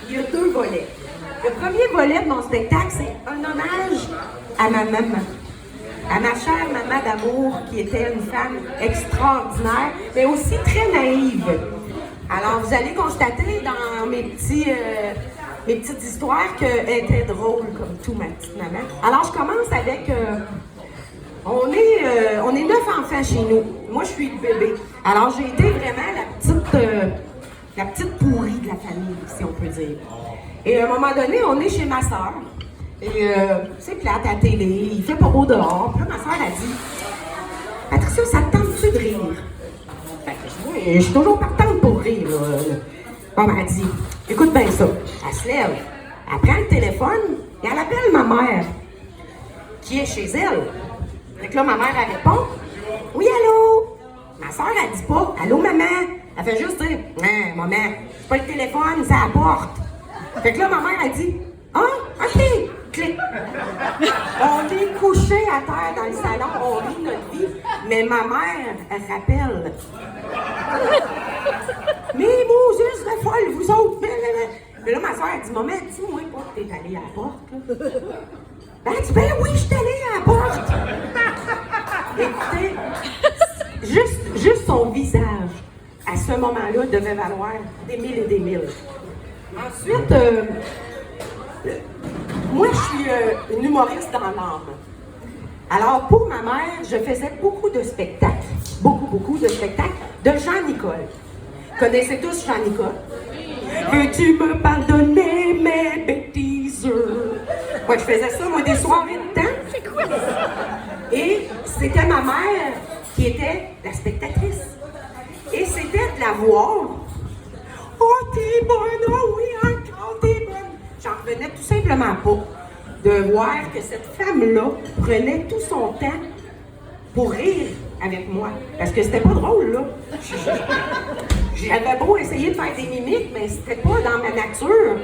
Il y a 2 volets. Le premier volet de mon spectacle, c'est un hommage à ma maman. À ma chère maman d'amour, qui était une femme extraordinaire, mais aussi très naïve. Alors, vous allez constater dans mes petites histoires qu'elle était drôle, comme tout, ma petite maman. Alors, je commence avec... on est 9 enfants chez nous. Moi, je suis le bébé. Alors, j'ai été vraiment la petite pourrie de la famille, si on peut dire. Et à un moment donné, on est chez ma soeur. Et c'est plate à la télé, il fait pas beau dehors. Puis là, ma soeur a dit « Patricia, ça te tente-tu de rire? » Je suis toujours partante pour rire. Bon, elle a dit « Écoute bien ça. » Elle se lève, elle prend le téléphone et elle appelle ma mère, qui est chez elle. Fait que là, ma mère, elle répond « Oui, allô? » Ma soeur, elle dit pas « Allô, maman? » Elle fait juste dire « Non, maman, c'est pas le téléphone, c'est la porte. » Fait que là, ma mère, elle dit « Ah, OK. » Clic. On est couché à terre dans le salon, on rit notre vie, mais ma mère, elle rappelle. Mais Moses, serait folle, vous autres. Mais là, ma soeur, elle dit, maman, dis-moi pas que t'es allée à la porte. Là. Elle dit, ben oui, je suis allée à la porte. Écoutez, juste son visage, à ce moment-là, devait valoir des mille et des mille. Ensuite, moi, je suis une humoriste dans l'âme. Alors, pour ma mère, je faisais beaucoup de spectacles. Beaucoup de spectacles de Jean-Nicole. Connaissez tous Jean-Nicole? Veux-tu me pardonner mes bêtises? Ouais, je faisais ça, moi, des soirées de temps. C'est quoi ça? Et c'était ma mère qui était la spectatrice. Et c'était de la voir. Oh, t'es bonne, oh oui, encore t'es bonne. J'en revenais tout simplement pas de voir que cette femme-là prenait tout son temps pour rire avec moi. Parce que c'était pas drôle, là. J'avais beau essayer de faire des mimiques, mais c'était pas dans ma nature.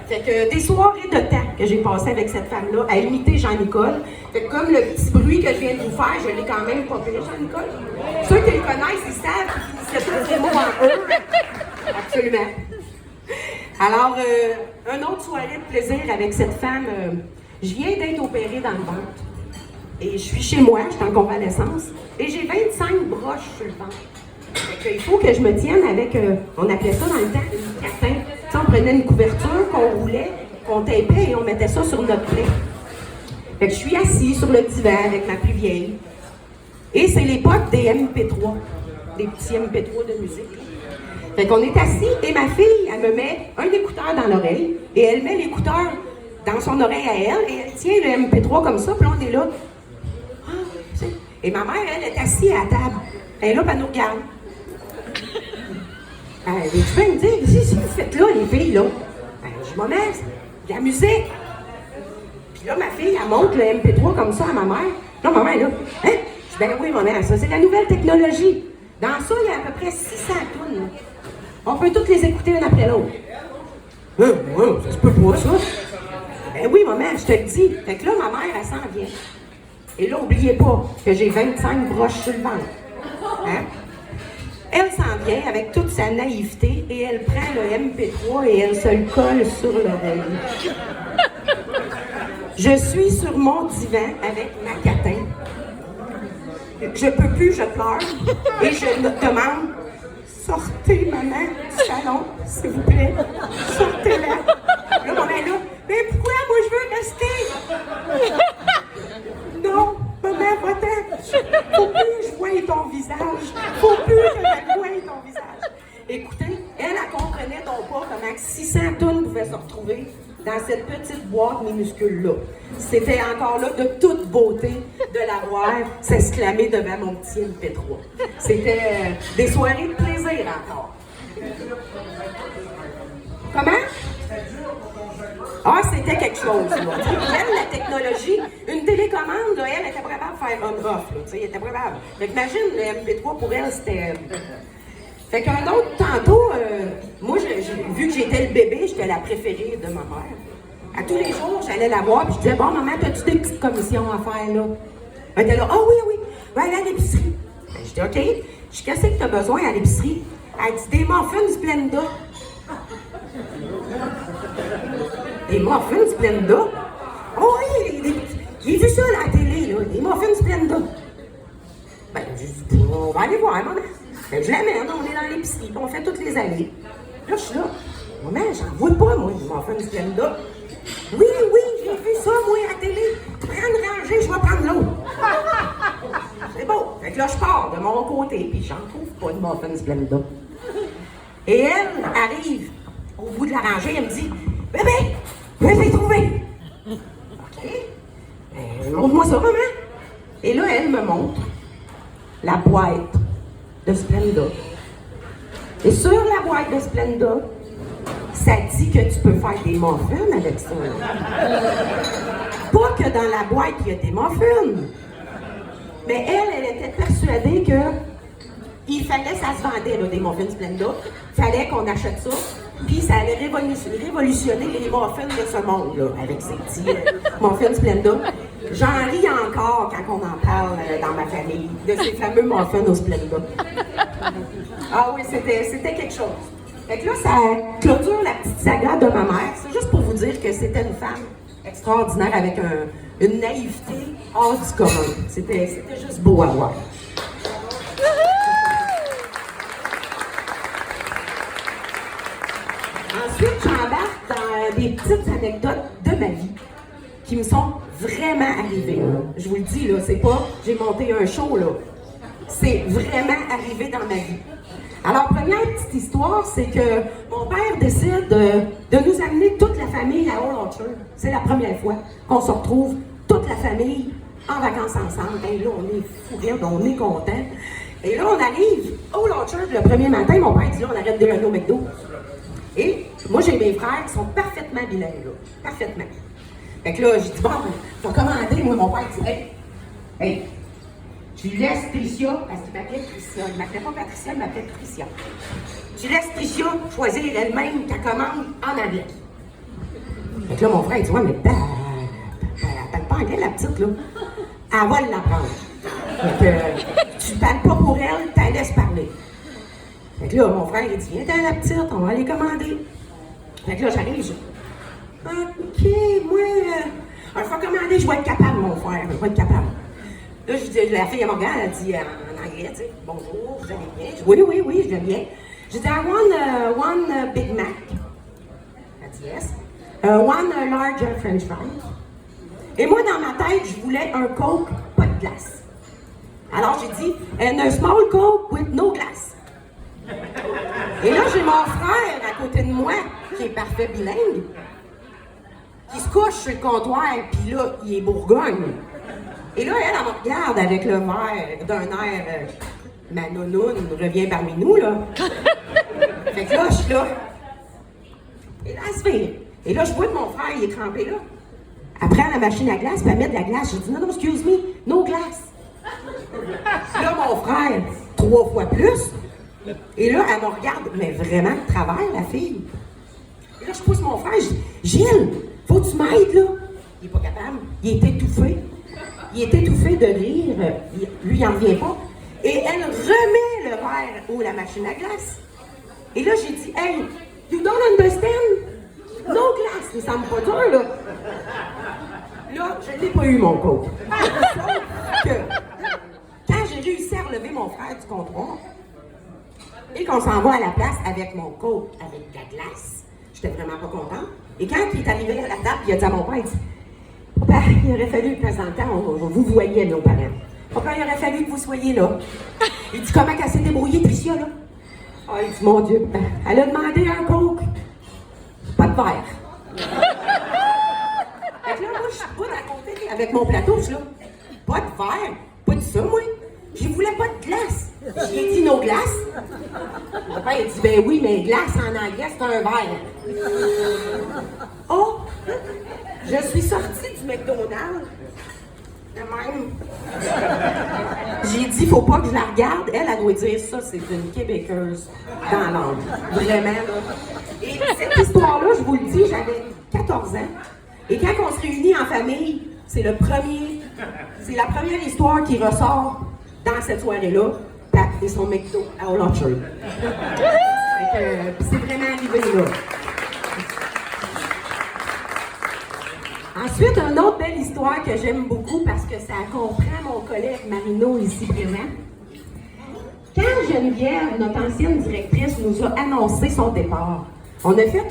Fait que des soirées de temps que j'ai passées avec cette femme-là à imiter Jean-Nicole. Fait que comme le petit bruit que je viens de vous faire, je l'ai quand même pas fait, Jean-Nicole. Ceux qui le connaissent, ils savent qu'ils finissent tous les mots en eux. Absolument. Alors, un autre soirée de plaisir avec cette femme, je viens d'être opérée dans le ventre. Et je suis chez moi, je suis en convalescence, et j'ai 25 broches sur le ventre. Fait il faut que je me tienne avec, on appelait ça dans le temps, une catin. Tu sais, on prenait une couverture qu'on roulait, qu'on tapait et on mettait ça sur notre plaie. Fait que je suis assise sur le divan avec ma plus vieille. Et c'est l'époque des MP3, des petits MP3 de musique. Fait qu'on est assis et ma fille, elle me met un écouteur dans l'oreille et elle met l'écouteur dans son oreille à elle et elle tient le MP3 comme ça, puis là on est là. Ah, et ma mère, elle est assise à la table. Elle est là, puis elle nous regarde. Tu peux me dire, si vous faites là, les filles, là? Je me mets de la musique. Puis là, ma fille, elle monte le MP3 comme ça à ma mère. Là, ma mère est là. Hein? Je dis, ben oui, ma mère, ça, c'est la nouvelle technologie. Dans ça, il y a à peu près 600 tunes. On peut toutes les écouter l'une après l'autre. Ça se peut pas, ça. Ben oui, maman, je te le dis. Fait que là, ma mère, elle s'en vient. Et là, n'oubliez pas que j'ai 25 broches sur le ventre. Hein? Elle s'en vient avec toute sa naïveté et elle prend le MP3 et elle se le colle sur l'oreille. Je suis sur mon divan avec ma catin. Je peux plus, je pleure. Et je demande, sortez maman du salon, s'il vous plaît. Sortez-la. Là, maman est là, mais pourquoi moi je veux rester? Non, maman, va-t'en. Faut plus que je voie ton visage. Faut plus que je voie ton visage. Écoutez, elle comprenait donc pas comment 600 tonnes pouvaient se retrouver dans cette petite boîte minuscule-là. C'était encore là de toute beauté de la voir s'exclamer devant mon petit MP3. C'était des soirées de plaisir encore. Comment? Ah, c'était quelque chose, là. Elle, la technologie, une télécommande, là, elle était capable de faire on-off, elle était capable. Fait qu'imagine, le MP3 pour elle, c'était... Fait qu'un autre, tantôt, moi, vu que j'étais le bébé, j'étais la préférée de ma mère. À tous les jours, j'allais la voir, puis je disais, bon, maman, t'as-tu des petites commissions à faire, là? Elle était là, ah oui, va aller à l'épicerie. Ben, je dis, OK. Je dis, qu'est-ce que t'as besoin à l'épicerie? Elle dit, des muffins Splenda. Des muffins Splenda. Oh oui, j'ai vu ça à la télé, là, des muffins Splenda. Ben, j'ai dit, on va aller voir, maman. Ben, je l'amène, on est dans l'épicerie, on fait toutes les allées. Là, je suis là. Maman, j'en vois pas, moi, des muffins Splenda. Oui, j'ai vu ça, moi, à la télé. Prends une rangée, je vais prendre l'autre. C'est beau. Fait que là, je pars de mon côté, puis j'en trouve pas de muffins Splenda. Et elle arrive au bout de la rangée, elle me dit, bébé, je l'ai trouvé. OK. Montre-moi ça, maman. Et là, elle me montre la boîte de Splenda. Et sur la boîte de Splenda, ça dit que tu peux faire des muffins avec ça. Pas que dans la boîte, il y a des muffins. Mais elle était persuadée que il fallait, ça se vendait, là, des muffins Splenda. Il fallait qu'on achète ça. Puis ça allait révolutionner les muffins de ce monde, là, avec ces petits muffins Splenda. J'en ris encore quand on en parle dans ma famille, de ces fameux muffins au Splenda. Ah oui, c'était quelque chose. Fait que là, ça clôture la petite saga de ma mère. C'est juste pour vous dire que c'était une femme extraordinaire avec une naïveté hors du commun. C'était juste beau à voir. Ensuite, j'embarque dans des petites anecdotes de ma vie qui me sont vraiment arrivées. Je vous le dis, là, c'est pas j'ai monté un show, là. C'est vraiment arrivé dans ma vie. Alors, première petite histoire, c'est que mon père décide de nous amener toute la famille à Old Orchard. C'est la première fois qu'on se retrouve, toute la famille, en vacances ensemble. Et là, on est fou, on est contents. Et là, on arrive au Old Orchard le premier matin. Mon père dit là, on arrête de déjeuner au McDo. Et moi, j'ai mes frères qui sont parfaitement bilingues, là. Parfaitement. Fait que là, j'ai dit, bon, je vais commander. Moi, mon père dit, hey, tu laisses Tricia, parce qu'il m'appelait Tricia. Il ne m'appelait pas Patricia, il m'appelait Tricia. Tu laisses Tricia choisir elle-même ta commande en anglais. Fait que là, mon frère, il dit, ouais, mais elle parle pas anglais, la petite, là. Elle va l'apprendre. Fait que tu ne parles pas pour elle, tu la laisses parler. Fait que là, mon frère, il dit, viens, la petite, on va aller commander. Fait que là, j'arrive, je dis, OK, moi, je vais commander, je vais être capable, mon frère, je vais être capable. Là, je dis, la fille, elle me regarde, elle dit en anglais, tu sais, bonjour, vous allez bien? Je dis, oui, je vais bien. Je dis, I want one Big Mac. Elle dit, yes. One large French fries. Et moi, dans ma tête, je voulais un Coke, pas de glace. Alors, j'ai dit, and a small Coke with no glass. Et là, j'ai mon frère à côté de moi, qui est parfait bilingue, qui se couche sur le comptoir, puis là, il est Bourgogne. Et là, elle me regarde avec le verre d'un air, ma nounoune revient parmi nous, là. Fait que là, je suis là. Et là, elle se fait. Et là, je vois que mon frère, il est trempé là. Elle prend la machine à glace, puis elle met de la glace. J'ai dit, non, excuse me, no glace. Là, mon frère, 3 fois plus. Et là, elle me regarde, mais vraiment de travers, la fille. Et là, je pousse mon frère, je dis, Gilles, faut que tu m'aides, là. Il n'est pas capable. Il est étouffé. Il est étouffé de rire. Lui, il n'en revient pas. Et elle remet le verre ou la machine à glace. Et là, j'ai dit, hey, you don't understand? No glace. Il semble pas dur, là. Là, je n'ai pas eu mon coke. Sauf que, quand j'ai réussi à relever mon frère du comptoir, et qu'on s'en va à la place avec mon coke, avec de la glace, j'étais vraiment pas contente. Et quand il est arrivé à la table, il a dit à mon père, il dit, papa, il aurait fallu que de temps en temps, vous voyiez nos parents. Papa, il aurait fallu que vous soyez là. Il dit, comment qu'elle s'est débrouillée, Tricia, là? Ah, il dit, mon Dieu, elle a demandé un coke. Pas de verre. Fait que là, moi, je suis pas à côté avec mon plateau, je suis là. Pas de verre, pas de ça, moi. Je voulais pas de glace. J'ai dit, nos glaces. Mon père, il dit, ben oui, mais glace en anglais, c'est un verre. Oh! Je suis sortie du McDonald's. De même. J'ai dit, faut pas que je la regarde. Elle doit dire ça, c'est une Québécoise dans l'âme. Vraiment, là. Et cette histoire-là, je vous le dis, j'avais 14 ans. Et quand on se réunit en famille, c'est la première histoire qui ressort dans cette soirée-là. Pat et son McDo à Old Orchard. C'est vraiment arrivé, là. Ensuite, une autre belle histoire que j'aime beaucoup parce que ça comprend mon collègue Marino ici présent. Quand Geneviève, notre ancienne directrice, nous a annoncé son départ, on a fait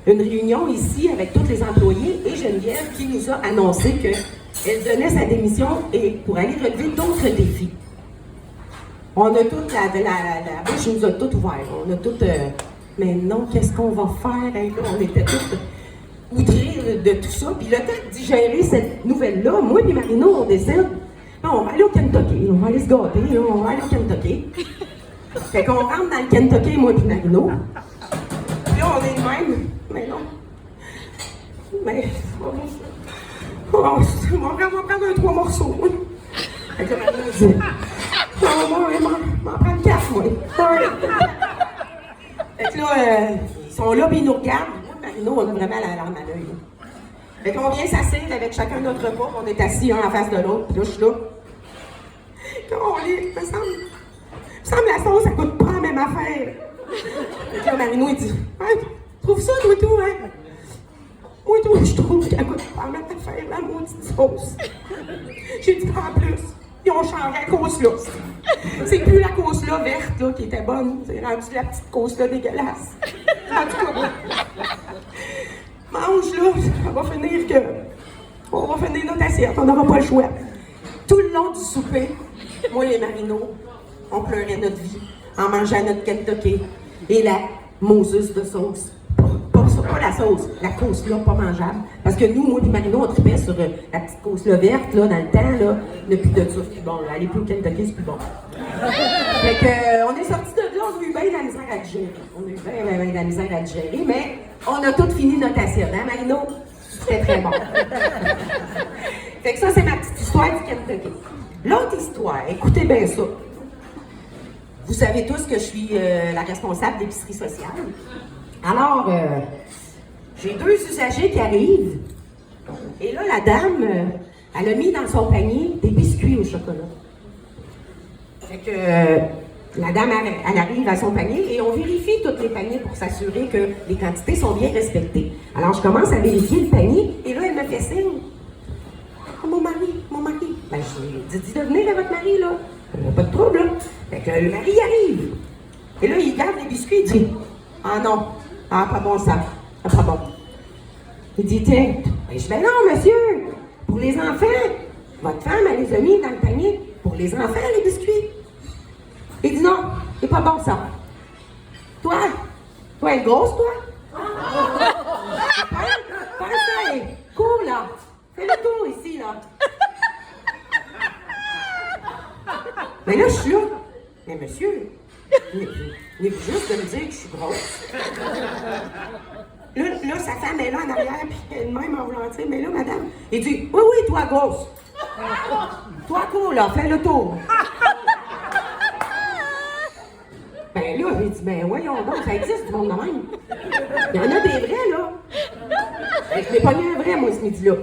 une réunion ici avec tous les employés et Geneviève qui nous a annoncé qu'elle donnait sa démission et pour aller relever d'autres défis. On a toute la bouche nous a tout ouvert. On a tout. Mais non, qu'est-ce qu'on va faire? Hein? Là, on était tous outrés de tout ça. Puis le temps de digérer cette nouvelle-là, moi et Marino, on décide. Non, on va aller au Kentucky. On va aller se gâter. Là, on va aller au Kentucky. Fait qu'on rentre dans le Kentucky, moi et Marino. Puis là, on est de même. Mais non. Mais. On va prendre un 3 morceaux. Fait que Marino dit. On va prendre 4, moi. Fait que là, ils sont là, puis ils nous regardent. Moi, Marino, on a vraiment la larme à l'œil. Fait qu'on vient s'asseoir avec chacun notre repas, on est assis un en face de l'autre, puis là, je suis là. Quand on lit, il me semble la sauce, ça coûte pas la même affaire. Fait que là, Marino, il dit, hey, tu trouves ça, toi, tout, hein? Moi, tout, je trouve qu'elle coûte pas la même affaire, la maudite sauce. J'ai dit, en plus, ils ont changé la cause-là. C'est plus la cause-là verte là, qui était bonne. C'est rendu la petite cause-là dégueulasse. En tout cas, mange là, on va finir notre assiette, on n'aura pas le choix. Tout le long du souper, moi et Marino, on pleurait notre vie en mangeant notre Kentucky et la Moses de sauce. Pas la sauce, la cause-là, pas mangeable. Parce que nous, moi et Marino, on tripait sur la petite cause-là verte, là, dans le temps, là. Le plus de ça, c'est plus bon. Aller plus au Kentucky, c'est plus bon. Fait que, on est sortis de là, on a eu bien de la misère à digérer. On a eu bien de la misère à digérer, mais on a tout fini notre assiette, hein, Marino? C'était très bon. Fait que ça, c'est ma petite histoire du Kentucky. L'autre histoire, écoutez bien ça. Vous savez tous que je suis la responsable d'épicerie sociale. Alors, j'ai 2 usagers qui arrivent. Et là, la dame, elle a mis dans son panier des biscuits au chocolat. Fait que la dame, elle arrive à son panier et on vérifie tous les paniers pour s'assurer que les quantités sont bien respectées. Alors, je commence à vérifier le panier et là, elle me fait signe. Oh, mon mari. Ben, je lui dis de venir à votre mari, là. Pas de trouble, là. Fait que le mari arrive. Et là, il garde les biscuits, il dit, ah non. Ah, pas bon ça. Ah, pas bon. Il dit, tiens. Ben, je dis, ben non, monsieur. Pour les enfants. Votre femme, elle les a mis dans le panier. Pour les enfants, les biscuits. Il dit, non, c'est pas bon ça. Toi, elle est grosse, toi? Pense ça, cours, là. Fais le tour ici, là. Mais là, je suis là. Mais monsieur, il juste de me dire que je suis grosse. Là, sa femme est là en arrière, puis elle-même en voulant dire, mais là, madame, il dit, oui, toi, grosse. Toi, cours, là, fais le tour. Ben là, j'ai dit, ben voyons donc, ça existe du monde de même. Il y en a des vrais, là. Je l'ai pogné un vrai, moi, ce midi-là.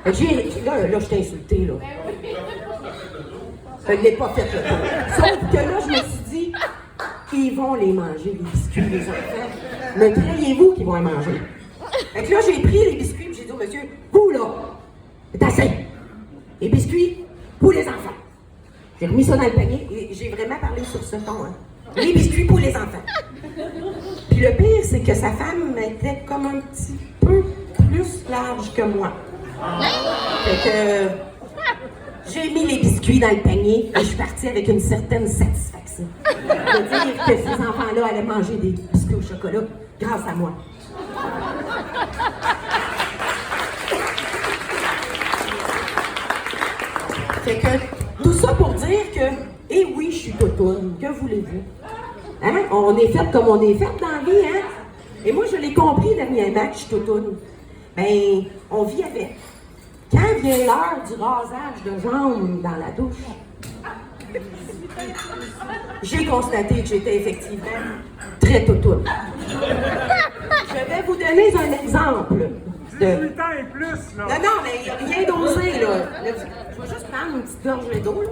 Là, je t'ai insulté, là. Je ne l'ai pas fait, le tour. Sauf que là, je me suis dit, ils vont les manger, les biscuits, les enfants. Mais croyez-vous qu'ils vont les manger? Fait que là, j'ai pris les biscuits, et j'ai dit au monsieur, vous, là, c'est assez. Les biscuits pour les enfants. J'ai remis ça dans le panier, et j'ai vraiment parlé sur ce ton, hein. Les biscuits pour les enfants. Puis le pire, c'est que sa femme était comme un petit peu plus large que moi. Fait que j'ai mis les biscuits dans le panier et je suis partie avec une certaine satisfaction. De dire que ces enfants-là allaient manger des biscuits au chocolat grâce à moi. Fait que tout ça pour dire que, eh oui, je suis toutoune, que voulez-vous? Hein? On est fait comme on est fait dans la vie, hein? Et moi, je l'ai compris dernièrement que je suis toutoune. Ben, on vit avec. Quand vient l'heure du rasage de jambes dans la douche, j'ai constaté que j'étais effectivement très toutoune. Je vais vous donner un exemple. 18 ans et plus, là. Non, mais il n'y a rien d'osé, là. Je vais juste prendre une petite gorgée d'eau, là,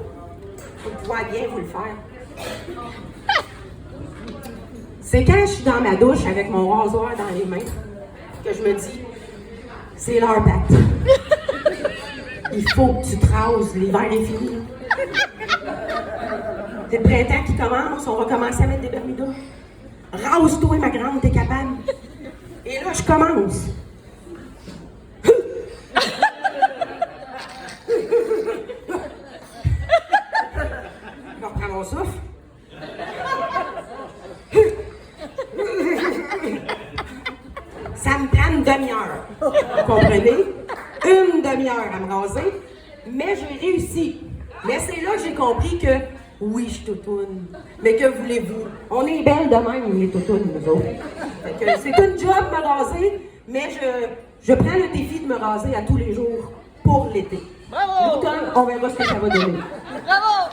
pour pouvoir bien vous le faire. C'est quand je suis dans ma douche avec mon rasoir dans les mains que je me dis, C'est leur pacte. Il faut que tu te rases, l'hiver est fini. C'est le printemps qui commence, on va commencer à mettre des Bermudas. Rase-toi, ma grande, t'es capable. Et là, je commence. Je reprends mon souffle. Ça me prend une demi-heure. Vous comprenez? Une demi-heure à me raser. Mais j'ai réussi. Mais c'est là que j'ai compris que, oui, je toutoune. Mais que voulez-vous? On est belles de même, les toutounes, nous autres. Fait que c'est une job me raser, mais je prends le défi de me raser à tous les jours pour l'été. Bravo! L'automne, on verra ce que ça va donner. Bravo!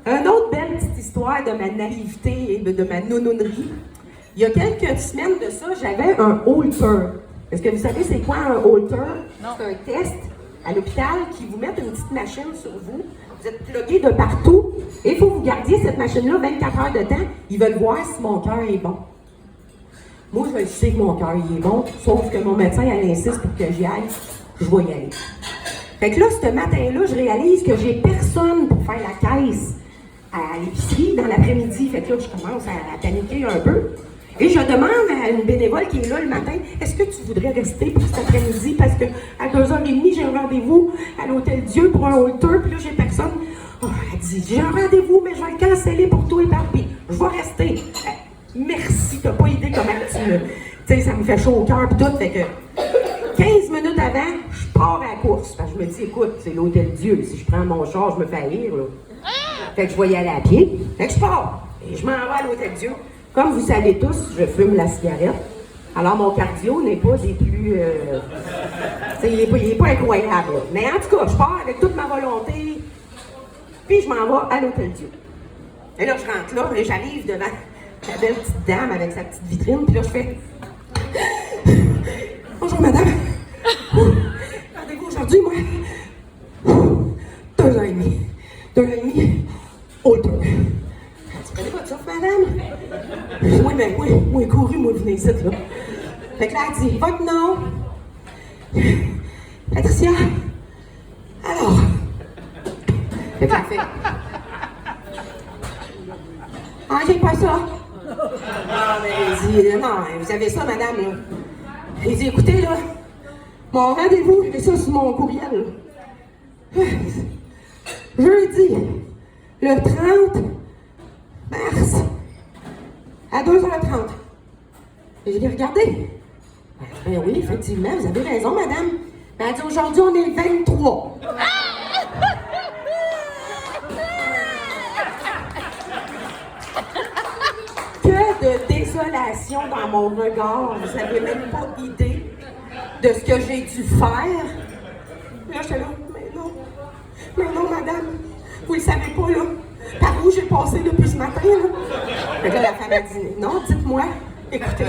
Une autre belle petite histoire de ma naïveté et de ma nounounerie. Il y a quelques semaines de ça, j'avais un halter. Est-ce que vous savez c'est quoi un halter? C'est un test à l'hôpital qui vous met une petite machine sur vous. Vous êtes plugué de partout et il faut que vous gardiez cette machine-là 24 heures de temps. Ils veulent voir si mon cœur est bon. Moi, je sais que mon cœur est bon, sauf que mon médecin, elle insiste pour que j'y aille. Je vais y aller. Fait que là, ce matin-là, je réalise que j'ai personne pour faire la caisse à l'épicerie dans l'après-midi. Fait que là, je commence à paniquer un peu. Et je demande à une bénévole qui est là le matin, est-ce que tu voudrais rester pour cet après-midi? Parce que à 2h30, j'ai un rendez-vous à l'Hôtel Dieu pour un halter, puis là, j'ai personne. Oh, elle dit, j'ai un rendez-vous, mais je vais le canceller pour toi et par puis je vais rester. Merci, t'as pas idée comment tu sais, ça me fait chaud au cœur, puis tout. Fait que 15 minutes avant, je pars à la course. Parce que je me dis, écoute, c'est l'Hôtel Dieu. Si je prends mon char, je me fais haïr, là. Fait que je vais y aller à pied. Fait que je pars. Et je m'en vais à l'Hôtel Dieu. Comme vous savez tous, je fume la cigarette. Alors, mon cardio n'est pas des plus... il est pas incroyable. Là. Mais en tout cas, je pars avec toute ma volonté. Puis, je m'en vais à l'Hôtel Dieu. Et là, je rentre là et j'arrive devant la belle petite dame avec sa petite vitrine. Puis là, je fais... Bonjour, madame. Rendez-vous aujourd'hui, moi. 2h30. 2h30. Halter. Tu connais pas de souffle, madame? Oui, mais moi, couru, moi, venez ici, là. Fait que là, elle dit, votre nom? Patricia? Alors? Fait que là, elle fait... Ah, j'ai pas ça. Ah, mais elle dit, non, vous avez ça, madame, là. Il dit, écoutez, là, mon rendez-vous, j'ai ça sur mon courriel. Jeudi, le 30 mars, à 2h30. Et je l'ai regardé. Ben oui, effectivement, vous avez raison, madame. Ben, elle dit, aujourd'hui, on est le 23. Que de désolation dans mon regard. Vous n'avez même pas idée de ce que j'ai dû faire. Là, j'étais là, mais non, madame, vous le savez pas, là, par où j'ai passé depuis ce matin, là. Fait que là, la femme a dit, non, dites-moi, écoutez,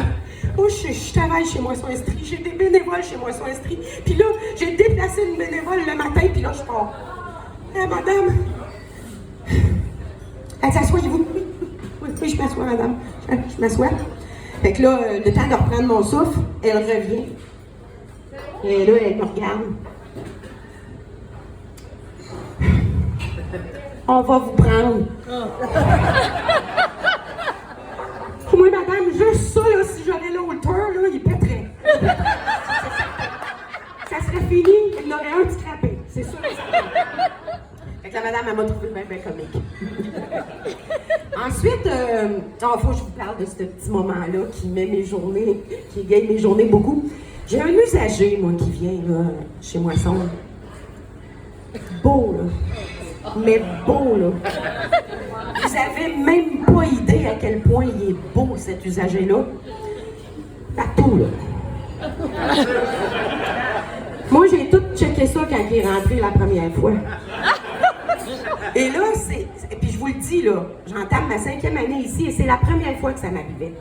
moi, je travaille chez Moisson Estrie, j'ai des bénévoles chez Moisson Estrie, puis là, j'ai déplacé une bénévole le matin, puis là, je pars. Madame, elle dit, asseyez-vous. Oui, je m'assois, madame. Je m'assois. Fait que là, le temps de reprendre mon souffle, elle revient. Et là, elle me regarde. On va vous prendre. Moi, madame, juste ça, là, si j'aurais l'halter, là, il pèterait. Ça serait fini, il y en aurait un petit crapé. C'est sûr et certain. Fait que la madame, elle m'a trouvé bien comique. Ensuite, faut que je vous parle de ce petit moment-là qui met mes journées, qui égaye mes journées beaucoup. J'ai un usager, moi, qui vient là, chez Moisson. Beau, là. Mais beau, là. Vous avez même pas idée à quel point il est beau, cet usager-là. Partout, là. Moi, j'ai tout checké ça quand il est rentré la première fois. Et là, puis je vous le dis, là, j'entame ma 5e année ici et c'est la première fois que ça m'arrivait.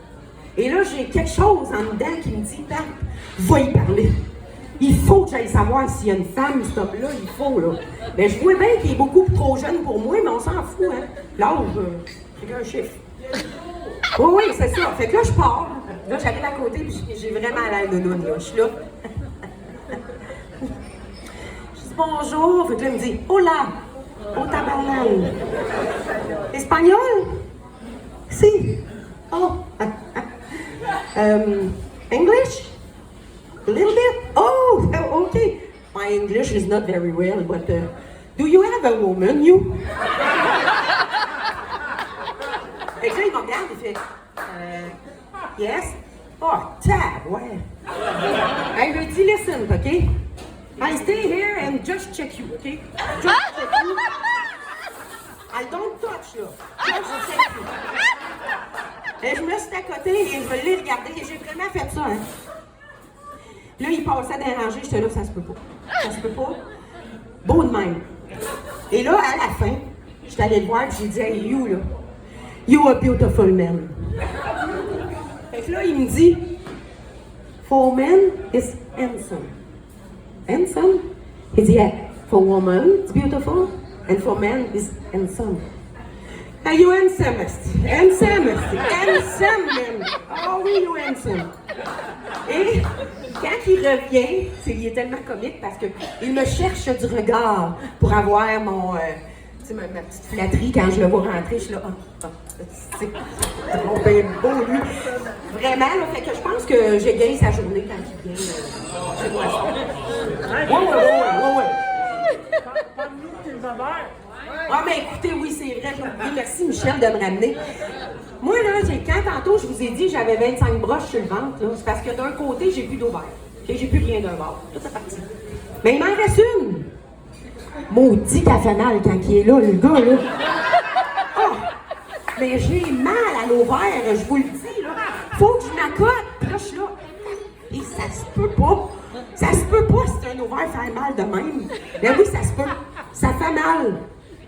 Et là, j'ai quelque chose en dedans qui me dit, va y parler. Il faut que j'aille savoir s'il y a une femme, cet homme-là, il faut, là. Mais je vois bien qu'il est beaucoup trop jeune pour moi, mais on s'en fout, hein. L'âge, c'est un chiffre. Oui, oui, c'est ça. Fait que là, je pars. Là, j'arrive à côté, puis j'ai vraiment l'air de nounoun, là. Je suis là. Je dis bonjour. Fait que là, il me dit, hola, au tabarnan. Espagnol? Si. Oh. English? A little bit? Oh, okay. My English is not very well, but do you have a woman, you? Fait que là, il me regarde, il fait, yes? Oh, tab, ouais. I lui dis, listen, okay? I stay here and just check you, okay? Just check you. I don't touch, là. Just check you. Et je me suis à côté et je l'ai regardé et j'ai vraiment fait ça, hein. Là, il passait à déranger, j'étais là, ça se peut pas. Ça se peut pas. Beau de même. Et là, à la fin, j'étais allée le voir et j'ai dit, hey, you, là, you a beautiful man. Fait que là, il me dit, for man is handsome. Handsome? Il dit, yeah, for woman, it's beautiful, and for man is handsome. Are you handsome? Handsome, handsome, man. Oh oui, you handsome. Et quand il revient, il est tellement comique parce qu'il me cherche du regard pour avoir mon, ma petite flatterie quand je le vois rentrer. Je suis là, c'est mon ben beau, lui. Vraiment, là, fait que je pense que j'égaye sa journée quand il vient chez moi. Ouais. Parle-nous de tes affaires. Ah, mais écoutez, oui, c'est vrai, j'ai oublié. Merci, Michel, de me ramener. Moi, là, quand tantôt, je vous ai dit j'avais 25 broches sur le ventre, là, c'est parce que d'un côté, j'ai plus d'ovaire. Okay? J'ai plus rien d'un bord. Tout est parti. Mais il m'en reste une. Maudit qu'elle fait mal quand il est là, le gars, là. Oh! Mais j'ai mal à l'ovaire, je vous le dis, là. Faut que je m'accote. Puis là, je suis là. Et ça se peut pas. Ça se peut pas si un ovaire fait mal de même. Mais oui, ça se peut. Ça fait mal.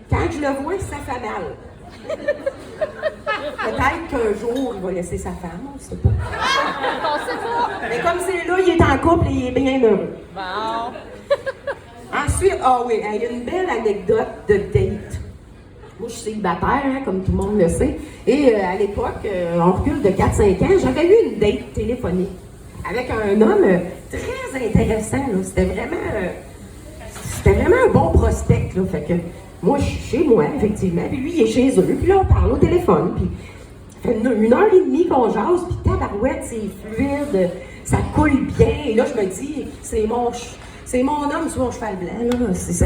Quand je le vois, ça fait mal. Peut-être qu'un jour, il va laisser sa femme, on ne sait pas. On sait pas. Mais comme c'est là, il est en couple et il est bien heureux. Bon. Ensuite, il y a une belle anecdote de date. Moi, je suis célibataire, hein, comme tout le monde le sait. Et à l'époque, on recule de 4-5 ans, j'avais eu une date téléphonique avec un homme très intéressant. Là. C'était vraiment un bon prospect. Là. Fait que moi, je suis chez moi, effectivement, puis lui, il est chez eux. Puis là, on parle au téléphone, puis ça fait une heure et demie qu'on jase, puis tabarouette, c'est fluide, ça coule bien. Et là, je me dis, c'est mon homme sur mon cheval blanc, là. C'est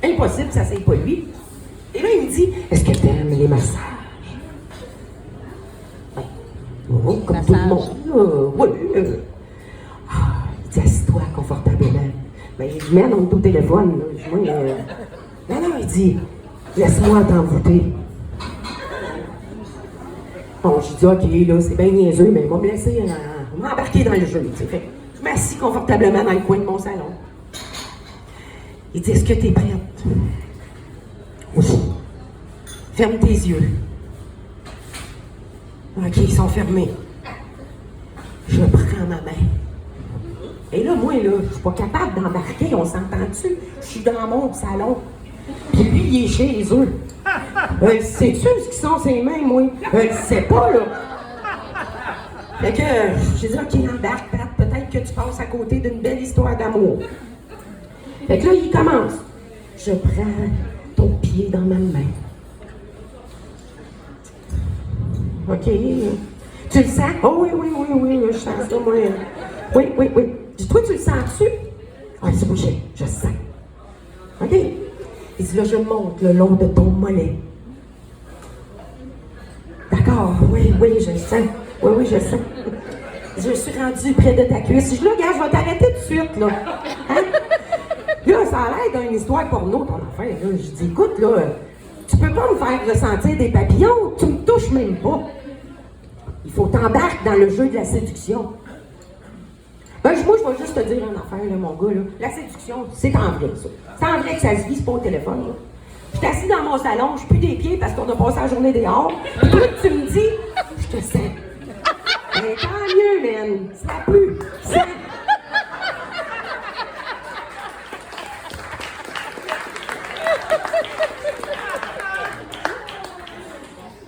impossible, ça c'est pas lui. Et là, il me dit, est-ce que tu aimes les massages? Ben, oh, comme tout le monde, oui. Il dit, assis-toi confortablement. Ben, je dis, merde, on est au téléphone, là. Je dis, non, il dit, laisse-moi t'envoûter. Bon, je dis, OK, là, c'est bien niaiseux, mais il va me laisser m'embarquer dans le jeu. Fait que je m'assis confortablement dans le coin de mon salon. Il dit, est-ce que tu es prête? Oui. Ferme tes yeux. OK, ils sont fermés. Je prends ma main. Et là, moi, là, je suis pas capable d'embarquer, on s'entend-tu? Je suis dans mon salon. Puis lui, il est chez eux. Sais-tu ce qui sont ses mains, moi? Je sais pas, là. Fait que j'ai dit, OK, embarque, Pat, peut-être que tu passes à côté d'une belle histoire d'amour. Fait que là, il commence. Je prends ton pied dans ma main. OK. Tu le sens? Oh oui, je sens ça, moi. Oui. Dis-toi, tu le sens-tu? Ah, c'est bouché, je sens. OK. Il dit, là, je monte le long de ton mollet. D'accord, oui, je le sens. Oui, je le sens. Je suis rendue près de ta cuisse. Je dis, là, gars, je vais t'arrêter tout de suite, là. Hein? Là, ça a l'air d'une histoire porno, ton affaire. Là. Je dis, écoute, là, tu peux pas me faire ressentir des papillons, tu me touches même pas. Il faut t'embarquer dans le jeu de la séduction. Ben, moi, je vais juste te dire une affaire, là, mon gars, là. La séduction, c'est en vrai, ça. C'est en vrai que ça se vit, c'est pas au téléphone, là. Je suis assis dans mon salon, je pue des pieds parce qu'on a passé la journée dehors. Puis toi, tu me dis, je te sens. Ben, tant mieux, man. Ça pue. Ça...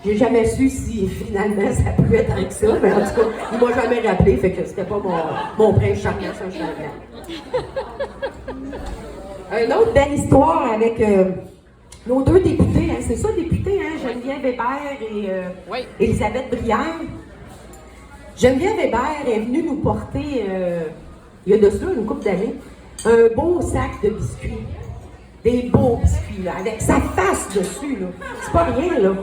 J'ai jamais su si finalement ça pouvait être avec ça, mais en tout cas, il m'a jamais rappelé, fait que c'était pas mon prince charmant, ça, je Une autre belle histoire avec nos deux députés, hein, c'est ça, députés, hein, Geneviève Hébert et Élisabeth Brière. Geneviève Hébert est venue nous porter, il y a de cela une couple d'années, un beau sac de biscuits. Des beaux biscuits, là, avec sa face dessus, là. C'est pas rien, là.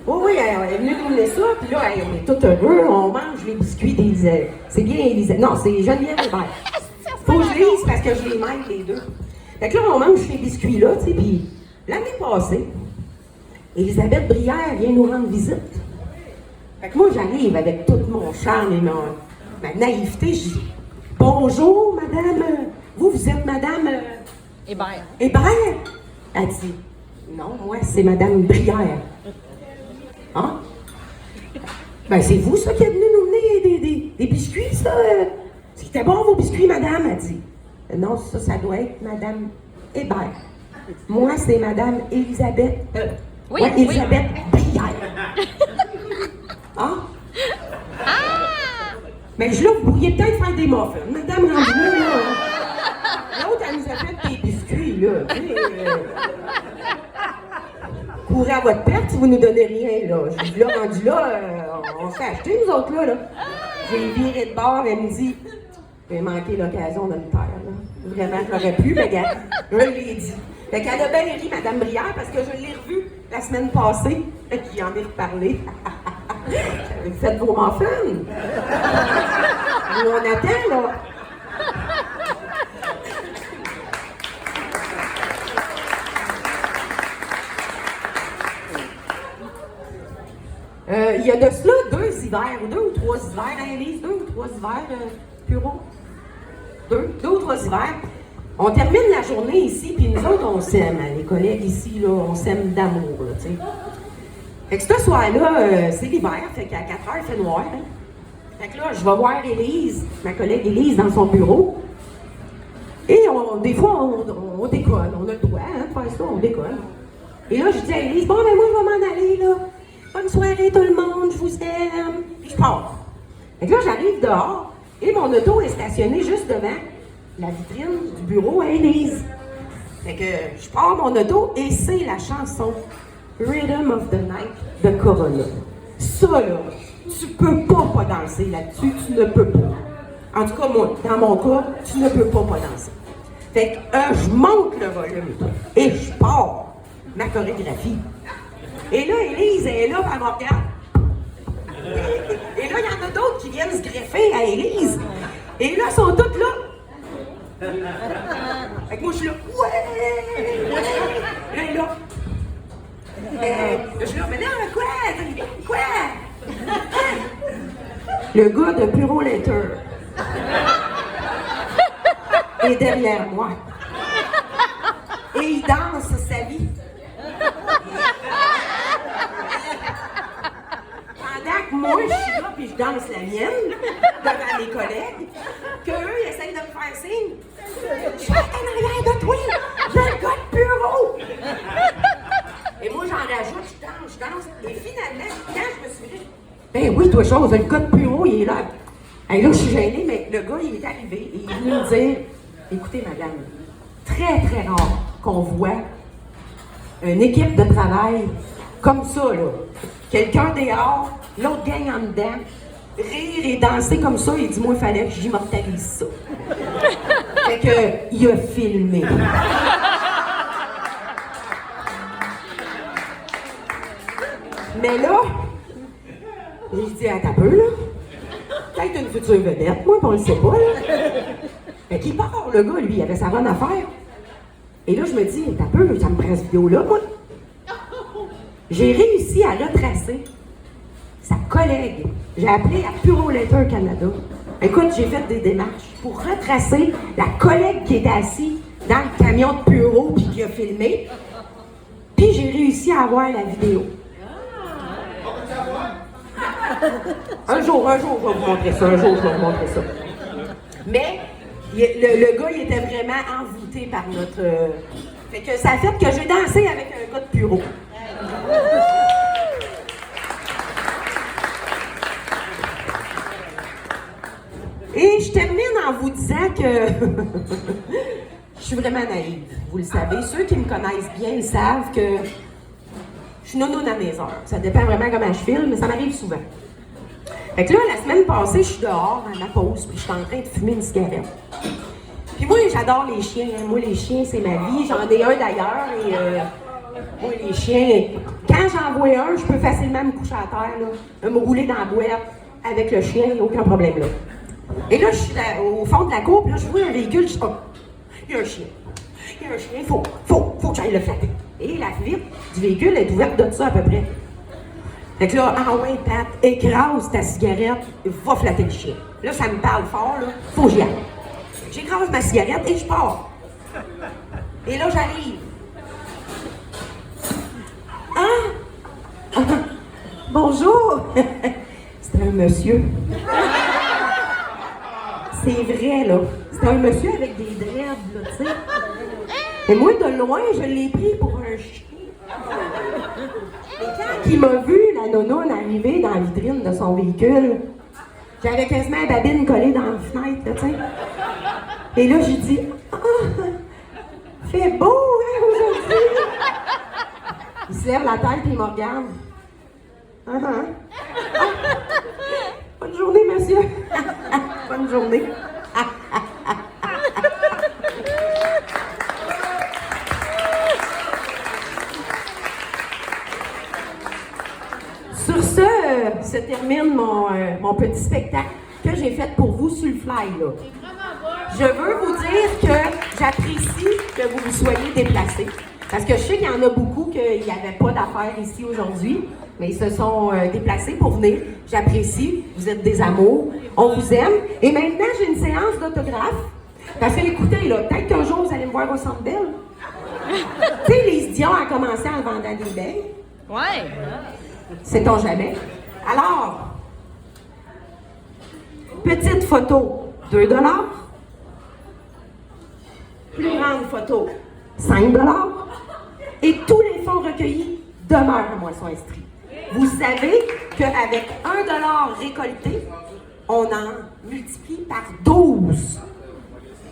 Oh oui, elle est venue nous donner ça, puis là, on est tout heureux, on mange les biscuits des... c'est bien Élisabeth... Non, c'est Geneviève Hébert. Faut que je lise parce que je les mêle, les deux. Fait que là, on mange ces biscuits-là, tu sais, puis l'année passée, Élisabeth Brière vient nous rendre visite. Fait que moi, j'arrive avec tout mon charme et ma naïveté, je dis « Bonjour, madame, vous êtes madame... Hébert. Hébert? » Elle dit « Non, moi, c'est madame Brière. » Hein? Ben, c'est vous, ça, qui êtes venu nous mener des biscuits, ça? C'était bon, vos biscuits, madame? Elle dit. Non, ça doit être madame Hébert. Moi, c'est madame Élisabeth. Élisabeth Brière. Hein? Mais là, vous pourriez peut-être faire des muffins. Madame Rambouillet, là. L'autre, elle nous a fait des biscuits, là. Courez à votre perte si vous nous donnez rien, là. Je dis, là, rendu là, on s'est acheté, nous autres, là. J'ai viré de bord, elle me dit, j'ai manqué l'occasion de me taire, là. Vraiment, j'aurais pu, mais regarde, je l'ai dit. Fait qu'elle a bien ri, Madame Brière, parce que je l'ai revue la semaine passée, et qu'il en est reparlé. J'avais fait vos muffins. Nous, on attend, là. Il y a de cela 2 hivers, 2 ou 3 hivers, hein, Élise? 2 ou 3 hivers, Bureau? 2 ou 3 hivers. On termine la journée ici, puis nous autres, on s'aime, hein, les collègues ici, là, on s'aime d'amour, là, tu sais. Fait que ce soir-là, c'est l'hiver, fait qu'à 4 heures, il fait noir, hein. Fait que là, je vais voir Élise, ma collègue Élise, dans son bureau. Et des fois, on décolle, on a le droit, hein, de faire ça, on décolle. Et là, je dis à Élise, bon, ben moi, je vais m'en aller, là. Bonne soirée tout le monde, je vous aime. Puis je pars. Fait que là, j'arrive dehors et mon auto est stationnée juste devant la vitrine du bureau à Élise. Fait que je pars mon auto et c'est la chanson Rhythm of the Night de Corona. Ça, là, tu peux pas danser là-dessus, tu ne peux pas. En tout cas, moi, dans mon cas, tu ne peux pas danser. Fait que je monte le volume et je pars ma chorégraphie. Et là, Élise, elle est là, elle me regarde. Et là, il y en a d'autres qui viennent se greffer à Élise. Et là, ils sont toutes là. Fait que moi, je suis là. Ouais! Et là. Je suis là, mais non, quoi? Le gars de Bureau Letter est derrière moi. Et il danse sa vie. Pendant que moi, je suis là, puis je danse la mienne, devant mes collègues, qu'eux, ils essayent de me faire signe. Je suis en arrière de toi, le gars de bureau. Et moi, j'en rajoute, je danse. Et finalement, quand je me suis dit, ben oui, toi, chose, le gars de bureau, il est là. Et là, je suis gênée, mais le gars, il est arrivé et il est venu me dire, écoutez, madame, très, très rare qu'on voit une équipe de travail comme ça, là. Quelqu'un dehors, l'autre gang en dedans, rire et danser comme ça, il dit, moi, il fallait que j'immortalise ça. Fait que, il a filmé. Mais là, j'ai dit, attends un peu, là. Peut-être une future vedette, moi, on le sait pas, là. Fait qu'il part, le gars, lui, il avait sa bonne affaire. Et là, je me dis, attends un peu, ça me prend cette vidéo-là, moi. J'ai réussi à retracer sa collègue. J'ai appelé à Bureau Letter Canada. Écoute, j'ai fait des démarches pour retracer la collègue qui était assise dans le camion de bureau puis qui a filmé. Puis j'ai réussi à avoir la vidéo. Un jour, je vais vous montrer ça. Mais le gars, il était vraiment envoûté par notre... Fait que ça a fait que j'ai dansé avec un gars de bureau. Et je termine en vous disant que je suis vraiment naïve, vous le savez. Ceux qui me connaissent bien, ils savent que je suis nounoune à mes heures. Ça dépend vraiment comment je file, mais ça m'arrive souvent. Fait que là, la semaine passée, je suis dehors à ma pause, puis je suis en train de fumer une cigarette. Puis moi, j'adore les chiens. Hein. Moi, les chiens, c'est ma vie. J'en ai un d'ailleurs. Et moi, les chiens, quand j'en vois un, je peux facilement me coucher à terre, là, me rouler dans la boîte avec le chien, il n'y a aucun problème là. Et là, je suis au fond de la cour, puis là, je vois un véhicule, je dis, oh, il y a un chien. Il y a un chien, il faut que j'aille le flatter. Et la vitre du véhicule est ouverte de ça à peu près. Fait que là, ah ouais, Pat, écrase ta cigarette, va flatter le chien. Là, ça me parle fort, là, faut que j'y aille. J'écrase ma cigarette et je pars. Et là, j'arrive. Ah! Bonjour! C'était un monsieur. C'est vrai, là. C'était un monsieur avec des dreads, là, tu sais. Et moi, de loin, je l'ai pris pour un chien. Et quand il m'a vu, la nounoune, arriver dans la vitrine de son véhicule, j'avais quasiment la babine collée dans la fenêtre, là, tu sais. Et là, j'ai dit, ah, fait beau, hein, aujourd'hui? Il se lève la tête et il me regarde. Bonne journée, monsieur. Bonne journée. Sur ce, se termine mon petit spectacle que j'ai fait pour vous sur le fly, là. Je veux vous dire que j'apprécie que vous vous soyez déplacés. Parce que je sais qu'il y en a beaucoup qu'il n'y avait pas d'affaires ici aujourd'hui, mais ils se sont déplacés pour venir. J'apprécie, vous êtes des amours, on vous aime. Et maintenant, j'ai une séance d'autographe. Parce que écoutez, là, peut-être qu'un jour, vous allez me voir au Centre Bell. Tu sais, les Dion a commencé en vendant des beiges. Ouais. Sait-on jamais. Alors, petite photo, 2 $. Plus grande photo, 5 $. Et tous les fonds recueillis demeurent à Moisson Estrie. Vous savez qu'avec 1 $ récolté, on en multiplie par 12.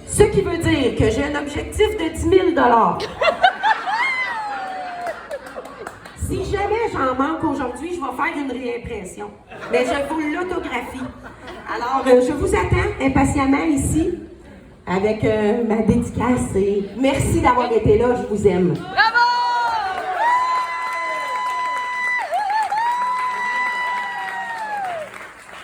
Ce qui veut dire que j'ai un objectif de 10 000 $. Si jamais j'en manque aujourd'hui, je vais faire une réimpression. Mais je vous l'autographie. Alors, je vous attends impatiemment ici avec ma dédicace et merci d'avoir été là, je vous aime. Bravo!